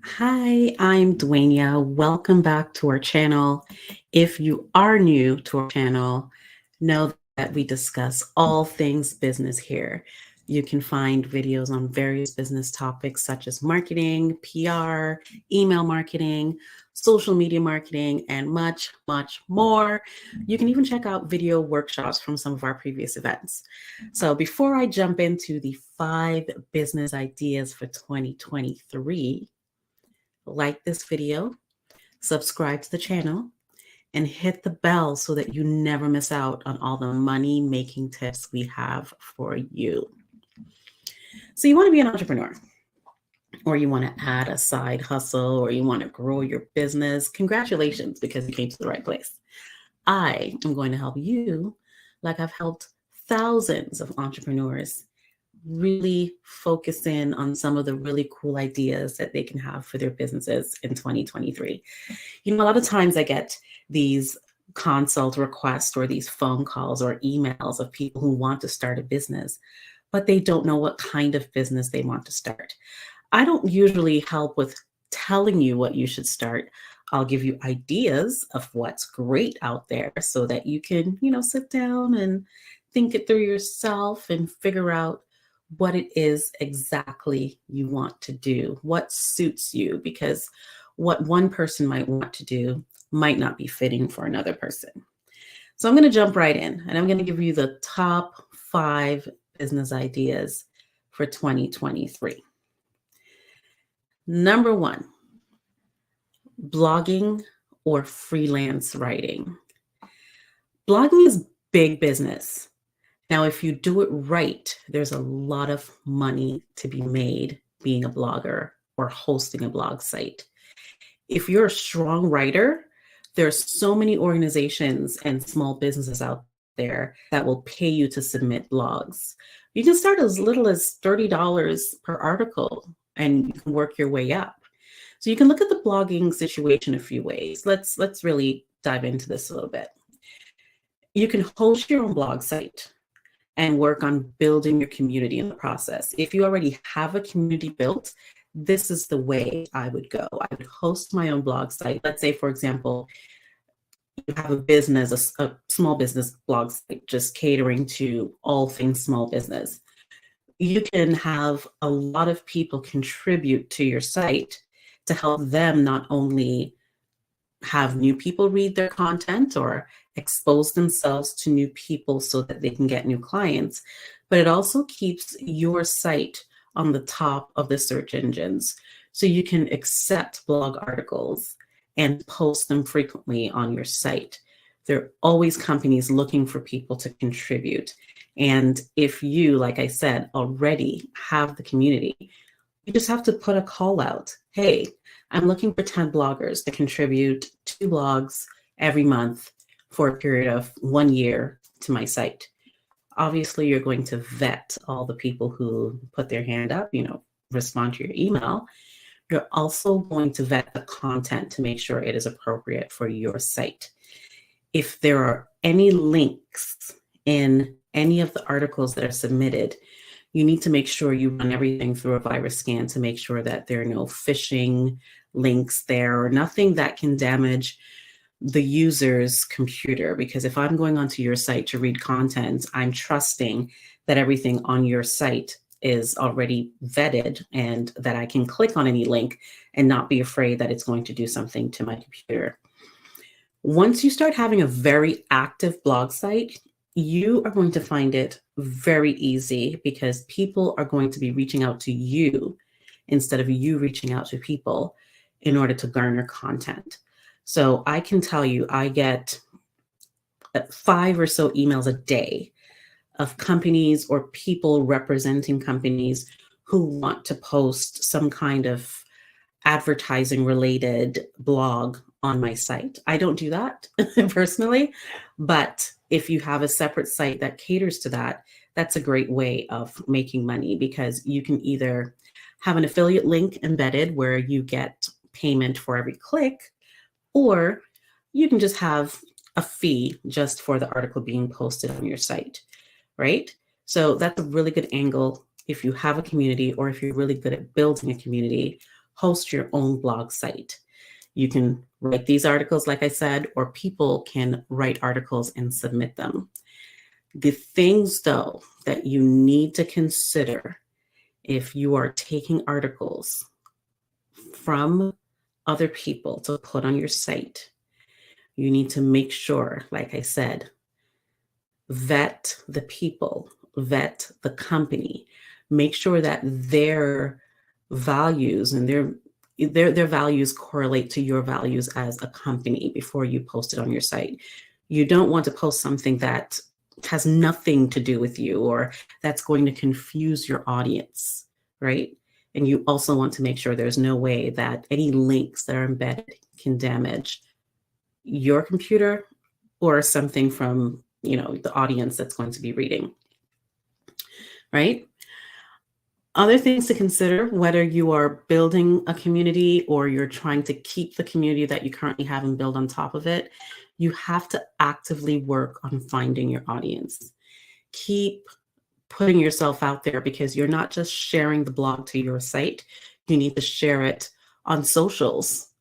Hi, I'm Dwaynia. Welcome back to our channel. If you are new to our channel, know that we discuss all things business here. You can find videos on various business topics such as marketing, PR, email marketing, social media marketing, and much, much more. You can even check out video workshops from some of our previous events. So before I jump into the 5 business ideas for 2023, like this video, subscribe to the channel, and hit the bell so that you never miss out on all the money making tips we have for you. So, you want to be an entrepreneur, or you want to add a side hustle, or you want to grow your business. Congratulations, because you came to the right place. I am going to help you like I've helped thousands of entrepreneurs really focus in on some of the really cool ideas that they can have for their businesses in 2023. You know, a lot of times I get these consult requests or these phone calls or emails of people who want to start a business, but they don't know what kind of business they want to start. I don't usually help with telling you what you should start. I'll give you ideas of what's great out there so that you can, sit down and think it through yourself and figure out what it is exactly you want to do, what suits you, because what one person might want to do might not be fitting for another person. So I'm going to jump right in and I'm going to give you the top 5 business ideas for 2023. Number 1, blogging or freelance writing. Blogging is big business. Now, if you do it right, there's a lot of money to be made being a blogger or hosting a blog site. If you're a strong writer, there's so many organizations and small businesses out there that will pay you to submit blogs. You can start as little as $30 per article and you can work your way up. So you can look at the blogging situation a few ways. Let's really dive into this a little bit. You can host your own blog site and work on building your community in the process. If you already have a community built, this is the way I would go. I would host my own blog site. Let's say, for example, you have a business, a small business blog site, just catering to all things small business. You can have a lot of people contribute to your site to help them not only have new people read their content or expose themselves to new people so that they can get new clients, but it also keeps your site on the top of the search engines so you can accept blog articles and post them frequently on your site. There are always companies looking for people to contribute. And if you, like I said, already have the community, you just have to put a call out. Hey, I'm looking for 10 bloggers to contribute 2 blogs every month for a period of 1 year to my site. Obviously, you're going to vet all the people who put their hand up, respond to your email. You're also going to vet the content to make sure it is appropriate for your site. If there are any links in any of the articles that are submitted, you need to make sure you run everything through a virus scan to make sure that there are no phishing links there or nothing that can damage the user's computer. Because if I'm going onto your site to read content, I'm trusting that everything on your site is already vetted and that I can click on any link and not be afraid that it's going to do something to my computer. Once you start having a very active blog site, you are going to find it very easy because people are going to be reaching out to you instead of you reaching out to people in order to garner content. So I can tell you, I get 5 or so emails a day of companies or people representing companies who want to post some kind of advertising related blog on my site. I don't do that personally, but if you have a separate site that caters to that, that's a great way of making money because you can either have an affiliate link embedded where you get payment for every click, or you can just have a fee just for the article being posted on your site, right? So that's a really good angle if you have a community or if you're really good at building a community. host your own blog site. You can write these articles, like I said, or people can write articles and submit them. The things, though, that you need to consider if you are taking articles from other people to put on your site, you need to make sure, like I said, vet the people, vet the company, make sure that their values and their values correlate to your values as a company before you post it on your site. You don't want to post something that has nothing to do with you or that's going to confuse your audience, right? And you also want to make sure there's no way that any links that are embedded can damage your computer or something from, the audience that's going to be reading, right? Other things to consider, whether you are building a community or you're trying to keep the community that you currently have and build on top of it, you have to actively work on finding your audience. Keep putting yourself out there because you're not just sharing the blog to your site. You need to share it on socials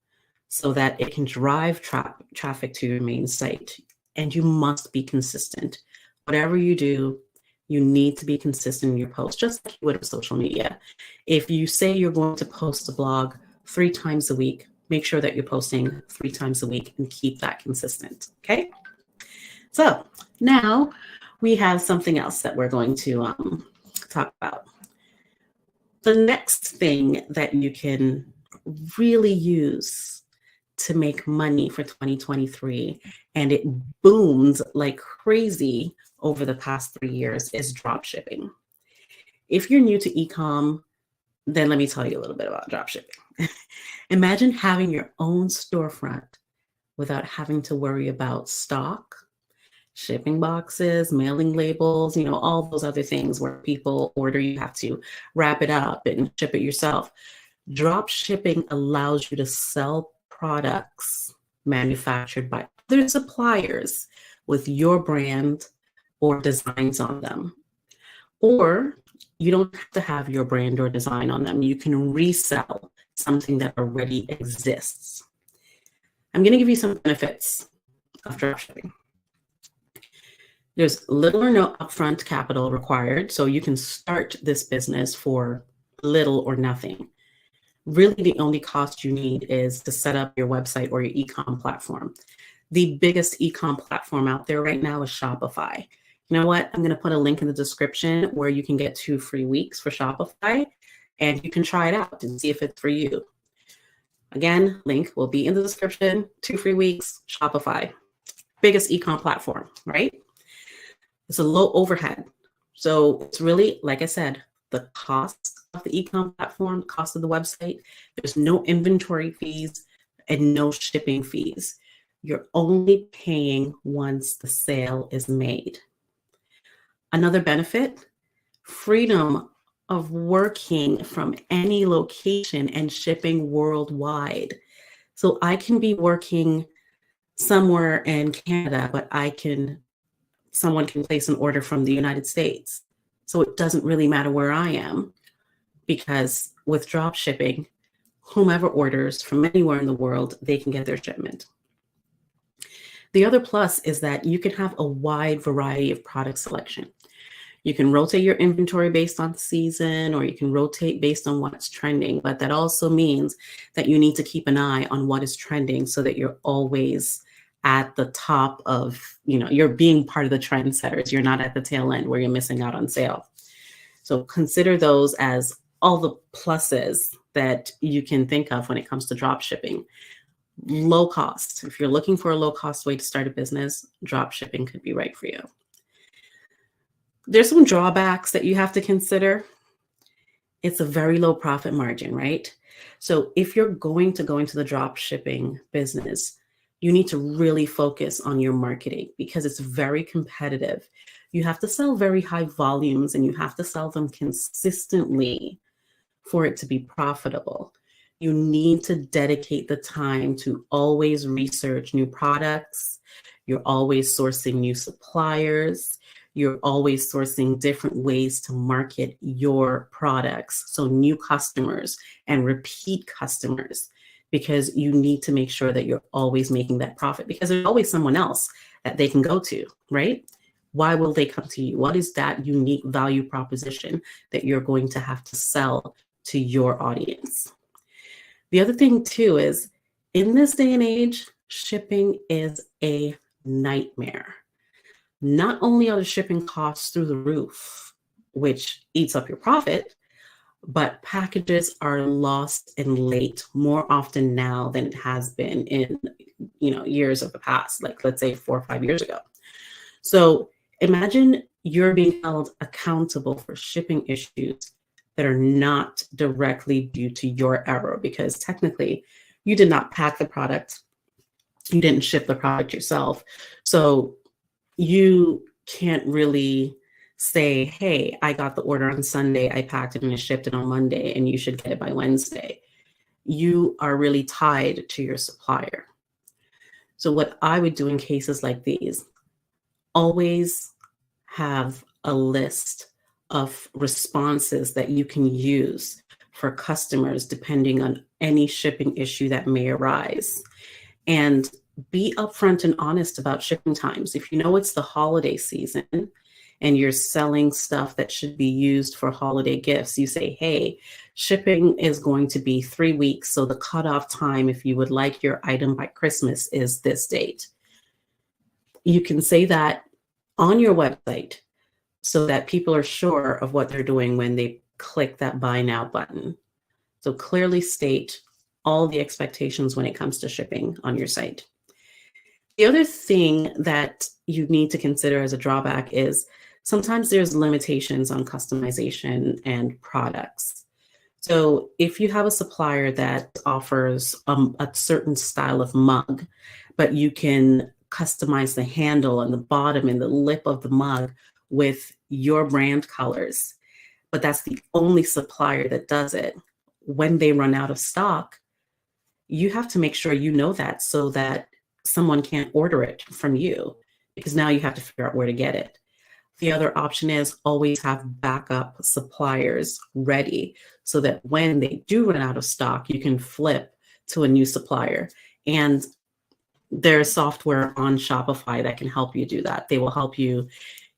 so that it can drive traffic to your main site. And you must be consistent. Whatever you do, you need to be consistent in your posts, just like you would with social media. If you say you're going to post a blog 3 times a week, make sure that you're posting 3 times a week and keep that consistent, okay? So now we have something else that we're going to talk about. The next thing that you can really use to make money for 2023, and it boomed like crazy over the past 3 years, is dropshipping. If you're new to e-com, then let me tell you a little bit about dropshipping. Imagine having your own storefront without having to worry about stock, shipping boxes, mailing labels, all those other things where people order, you have to wrap it up and ship it yourself. Drop shipping allows you to sell products manufactured by other suppliers with your brand or designs on them. Or you don't have to have your brand or design on them. You can resell something that already exists. I'm going to give you some benefits of dropshipping. There's little or no upfront capital required, so you can start this business for little or nothing. Really, the only cost you need is to set up your website or your e-com platform. The biggest e-com platform out there right now is Shopify. You know what? I'm going to put a link in the description where you can get 2 free weeks for Shopify, and you can try it out and see if it's for you. Again, link will be in the description. 2 free weeks, Shopify. Biggest e-com platform, right? It's a low overhead. So it's really, like I said, the cost of the e-com platform, cost of the website. There's no inventory fees and no shipping fees. You're only paying once the sale is made. Another benefit, freedom of working from any location and shipping worldwide. So I can be working somewhere in Canada, but someone can place an order from the United States. So it doesn't really matter where I am, because with drop shipping, whomever orders from anywhere in the world, they can get their shipment. The other plus is that you can have a wide variety of product selection. You can rotate your inventory based on season, or you can rotate based on what's trending. But that also means that you need to keep an eye on what is trending so that you're always at the top of, you're being part of the trendsetters. You're not at the tail end where you're missing out on sale. So consider those as all the pluses that you can think of when it comes to drop shipping. Low cost. If you're looking for a low cost way to start a business, drop shipping could be right for you. There's some drawbacks that you have to consider. It's a very low profit margin, right? So if you're going to go into the drop shipping business, you need to really focus on your marketing because it's very competitive. You have to sell very high volumes and you have to sell them consistently for it to be profitable. You need to dedicate the time to always research new products. You're always sourcing new suppliers. You're always sourcing different ways to market your products. So new customers and repeat customers, because you need to make sure that you're always making that profit, because there's always someone else that they can go to, right? Why will they come to you? What is that unique value proposition that you're going to have to sell to your audience? The other thing too is, in this day and age, shipping is a nightmare. Not only are the shipping costs through the roof, which eats up your profit, but packages are lost and late more often now than it has been in years of the past, like let's say 4 or 5 years ago. So imagine you're being held accountable for shipping issues that are not directly due to your error, because technically you did not pack the product, you didn't ship the product yourself. So you can't really say, hey, I got the order on Sunday, I packed it and I shipped it on Monday, and you should get it by Wednesday. You are really tied to your supplier. So what I would do in cases like these, always have a list of responses that you can use for customers depending on any shipping issue that may arise. And be upfront and honest about shipping times. If you know it's the holiday season and you're selling stuff that should be used for holiday gifts, you say, hey, shipping is going to be 3 weeks. So the cutoff time, if you would like your item by Christmas, is this date. You can say that on your website so that people are sure of what they're doing when they click that buy now button. So clearly state all the expectations when it comes to shipping on your site. The other thing that you need to consider as a drawback is sometimes there's limitations on customization and products. So if you have a supplier that offers a certain style of mug, but you can customize the handle and the bottom and the lip of the mug with your brand colors, but that's the only supplier that does it, when they run out of stock, you have to make sure you know that, so that someone can't order it from you, because now you have to figure out where to get it. The other option is always have backup suppliers ready, so that when they do run out of stock, you can flip to a new supplier. And there's software on Shopify that can help you do that. They will help you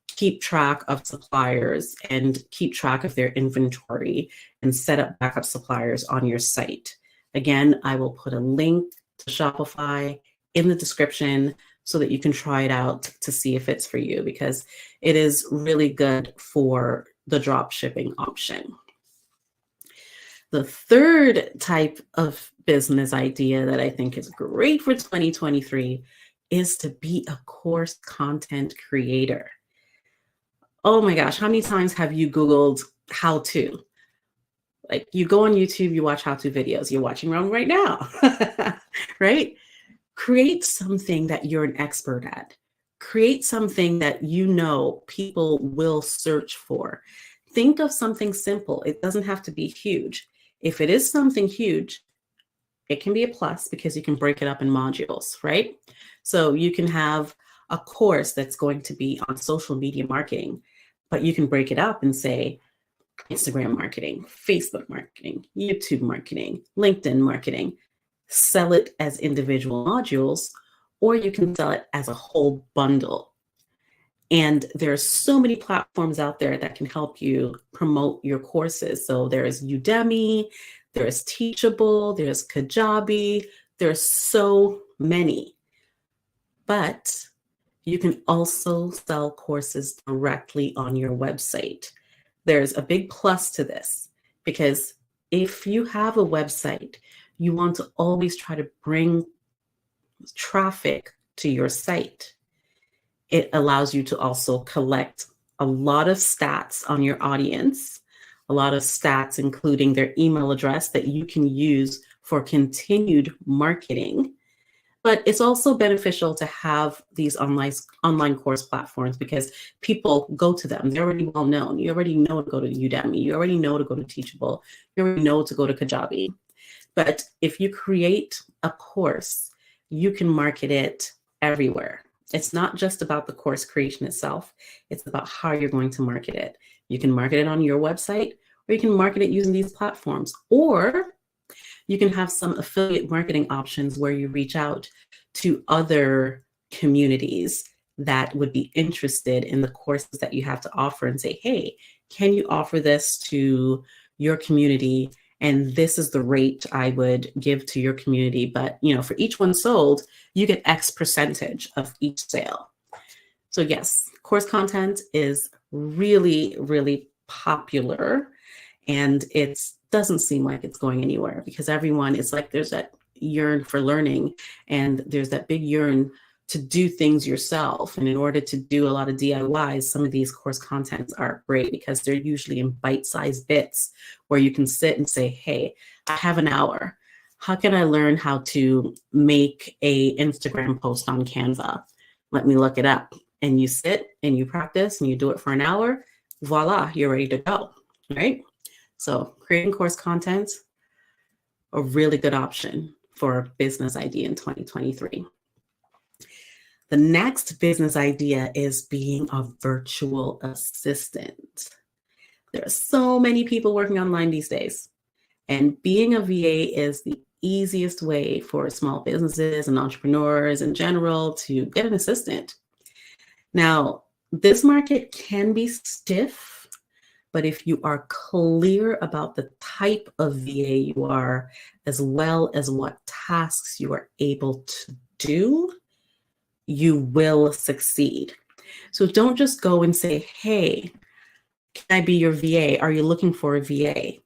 keep track of suppliers and keep track of their inventory and set up backup suppliers on your site. Again, I will put a link to Shopify in the description so that you can try it out to see if it's for you, because it is really good for the drop shipping option. The third type of business idea that I think is great for 2023 is to be a course content creator. Oh my gosh, how many times have you Googled how to? Like, you go on YouTube, you watch how-to videos. You're watching one right now, right? Create something that you're an expert at. Create something that you know people will search for. Think of something simple. It doesn't have to be huge. If it is something huge, it can be a plus because you can break it up in modules, right? So you can have a course that's going to be on social media marketing, but you can break it up and say Instagram marketing, Facebook marketing, YouTube marketing, LinkedIn marketing. Sell it as individual modules, or you can sell it as a whole bundle. And there are so many platforms out there that can help you promote your courses. So there's Udemy, there's Teachable, there's Kajabi, there's so many. But you can also sell courses directly on your website. There's a big plus to this, because if you have a website, you want to always try to bring traffic to your site. It allows you to also collect a lot of stats on your audience, a lot of stats, including their email address, that you can use for continued marketing. But it's also beneficial to have these online course platforms, because people go to them. They're already well known. You already know to go to Udemy. You already know to go to Teachable. You already know to go to Kajabi. But if you create a course, you can market it everywhere. It's not just about the course creation itself. It's about how you're going to market it. You can market it on your website, or you can market it using these platforms, or you can have some affiliate marketing options where you reach out to other communities that would be interested in the courses that you have to offer and say, hey, can you offer this to your community? And this is the rate I would give to your community. But, for each one sold, you get X percentage of each sale. So yes, course content is really, really popular, and it doesn't seem like it's going anywhere because everyone, it's like there's that yearn for learning, and there's that big yearn to do things yourself. And in order to do a lot of DIYs, some of these course contents are great because they're usually in bite-sized bits where you can sit and say, hey, I have an hour. How can I learn how to make a Instagram post on Canva? Let me look it up. And you sit and you practice and you do it for an hour. Voila, you're ready to go, right? So creating course content, a really good option for a business idea in 2023. The next business idea is being a virtual assistant. There are so many people working online these days, and being a VA is the easiest way for small businesses and entrepreneurs in general to get an assistant. Now, this market can be stiff, but if you are clear about the type of VA you are, as well as what tasks you are able to do, you will succeed. So don't just go and say, hey, can I be your VA? Are you looking for a VA?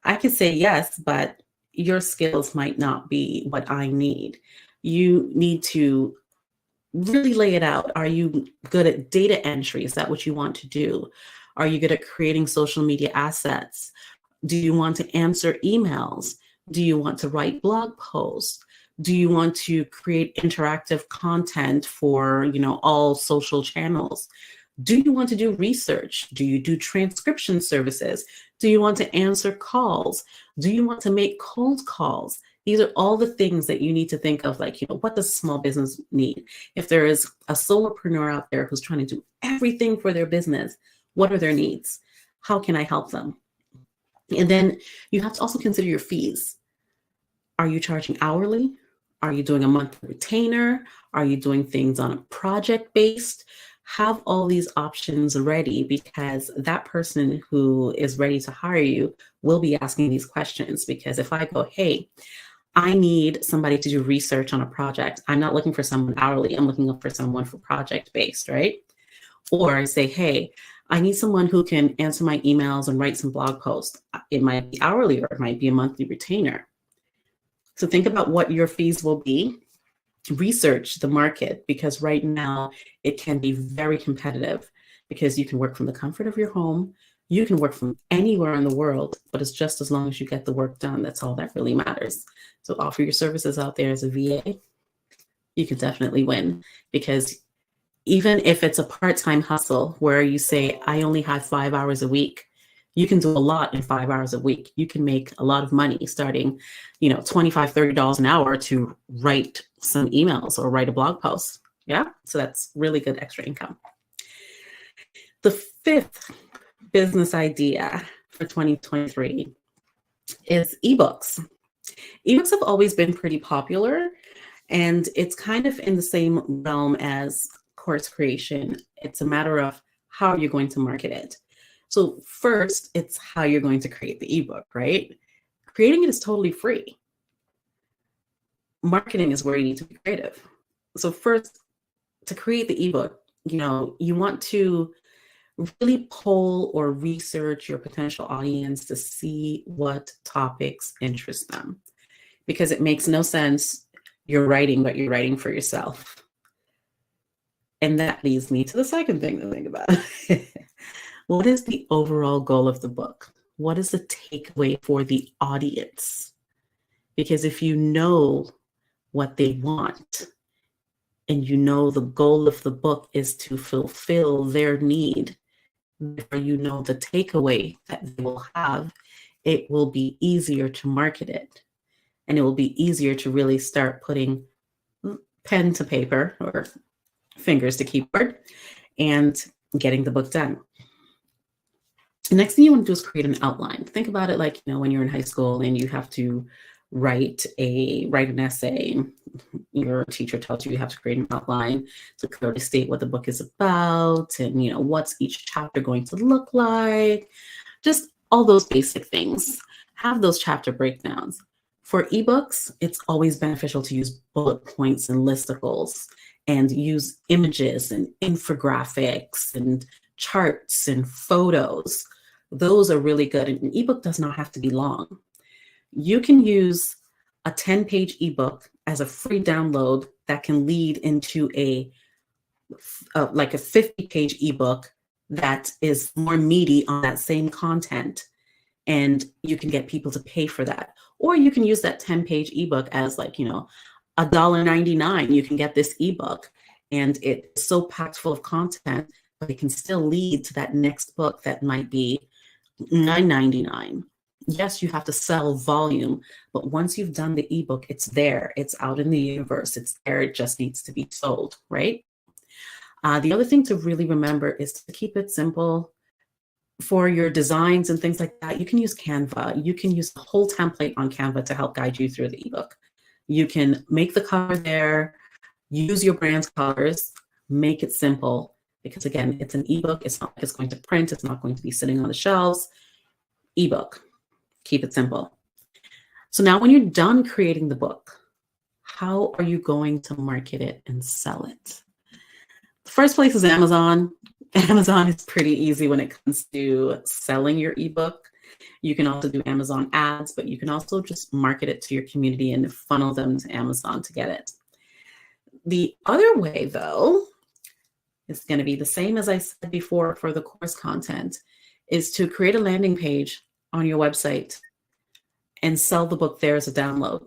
I could say yes, but your skills might not be what I need. You need to really lay it out. Are you good at data entry? Is that what you want to do? Are you good at creating social media assets? Do you want to answer emails? Do you want to write blog posts? Do you want to create interactive content for, all social channels? Do you want to do research? Do you do transcription services? Do you want to answer calls? Do you want to make cold calls? These are all the things that you need to think of, like, what does small business need? If there is a solopreneur out there who's trying to do everything for their business, what are their needs? How can I help them? And then you have to also consider your fees. Are you charging hourly? Are you doing a monthly retainer? Are you doing things on a project based? Have all these options ready, because that person who is ready to hire you will be asking these questions. Because if I go, hey, I need somebody to do research on a project, I'm not looking for someone hourly, I'm looking for someone for project based, right? Or I say, hey, I need someone who can answer my emails and write some blog posts. It might be hourly, or it might be a monthly retainer. So think about what your fees will be. Research the market, because right now it can be very competitive, because you can work from the comfort of your home. You can work from anywhere in the world, but it's just as long as you get the work done. That's all that really matters. So offer your services out there as a VA. You can definitely win, because even if it's a part-time hustle where you say, I only have 5 hours a week, you can do a lot in 5 hours a week. You can make a lot of money starting, $25, $30 an hour to write some emails or write a blog post. Yeah. So that's really good extra income. The fifth business idea for 2023 is ebooks. Ebooks have always been pretty popular, and it's kind of in the same realm as course creation. It's a matter of how you're going to market it. So first, it's how you're going to create the ebook, right? Creating it is totally free. Marketing is where you need to be creative. So first, to create the ebook, you want to really poll or research your potential audience to see what topics interest them, because it makes no sense you're writing, but you're writing for yourself. And that leads me to the second thing to think about. What is the overall goal of the book? What is the takeaway for the audience? Because if you know what they want, and you know the goal of the book is to fulfill their need, therefore you know the takeaway that they will have, it will be easier to market it. And it will be easier to really start putting pen to paper, or fingers to keyboard, and getting the book done. The next thing you want to do is create an outline. Think about it like, when you're in high school and you have to write an essay. Your teacher tells you you have to create an outline to clearly state what the book is about and, what's each chapter going to look like. Just all those basic things. Have those chapter breakdowns. For ebooks, it's always beneficial to use bullet points and listicles and use images and infographics and charts and photos. Those are really good. And an ebook does not have to be long. You can use a 10-page ebook as a free download that can lead into a 50-page ebook that is more meaty on that same content. And you can get people to pay for that. Or you can use that 10-page ebook as $1.99. You can get this ebook and it's so packed full of content, but it can still lead to that next book that might be $9.99. Yes, you have to sell volume, but once you've done the ebook, it's there. It's out in the universe. It's there. It just needs to be sold, right? The other thing to really remember is to keep it simple. For your designs and things like that, you can use Canva. You can use the whole template on Canva to help guide you through the ebook. You can make the cover there, use your brand's colors, make it simple, because again, it's an ebook. It's not like it's going to print. It's not going to be sitting on the shelves. Ebook, keep it simple. So now when you're done creating the book, how are you going to market it and sell it? The first place is Amazon. Amazon is pretty easy when it comes to selling your ebook. You can also do Amazon ads, but you can also just market it to your community and funnel them to Amazon to get it. The other way, though, is going to be the same as I said before for the course content, is to create a landing page on your website and sell the book there as a download.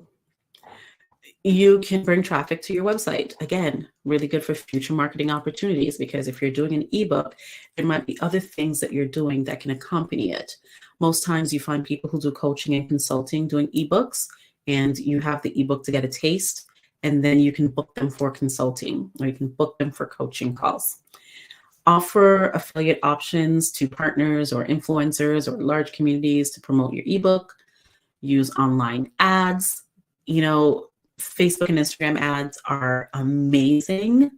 You can bring traffic to your website. Again, really good for future marketing opportunities, because if you're doing an ebook, there might be other things that you're doing that can accompany it. Most times you find people who do coaching and consulting doing ebooks, and you have the ebook to get a taste, and then you can book them for consulting, or you can book them for coaching calls. Offer affiliate options to partners or influencers or large communities to promote your ebook. Use online ads. Facebook and Instagram ads are amazing.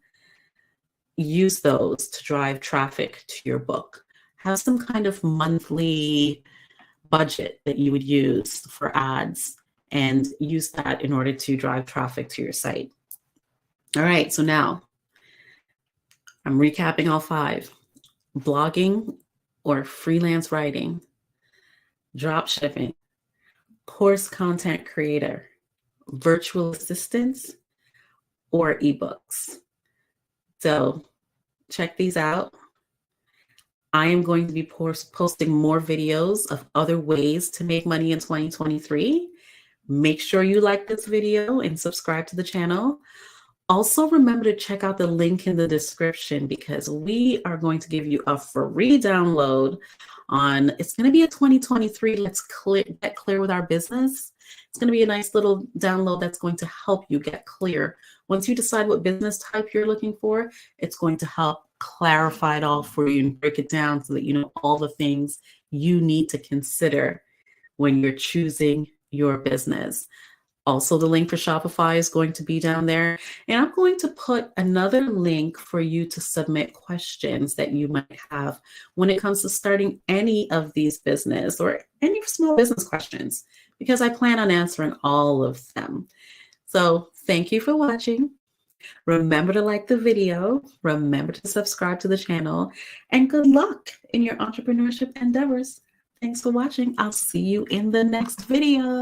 Use those to drive traffic to your book. Have some kind of monthly budget that you would use for ads and use that in order to drive traffic to your site. All right, so now I'm recapping all 5. Blogging or freelance writing, dropshipping, course content creator, virtual assistants, or ebooks. So check these out. I am going to be posting more videos of other ways to make money in 2023. Make sure you like this video and subscribe to the channel. Also, remember to check out the link in the description, because we are going to give you a free download on, it's going to be a 2023 Let's Get Clear with Our Business. It's going to be a nice little download that's going to help you get clear. Once you decide what business type you're looking for, it's going to help clarify it all for you and break it down so that you know all the things you need to consider when you're choosing your business. Also, the link for Shopify is going to be down there. And I'm going to put another link for you to submit questions that you might have when it comes to starting any of these business or any small business questions, because I plan on answering all of them. So thank you for watching. Remember to like the video. Remember to subscribe to the channel. And good luck in your entrepreneurship endeavors. Thanks for watching. I'll see you in the next video.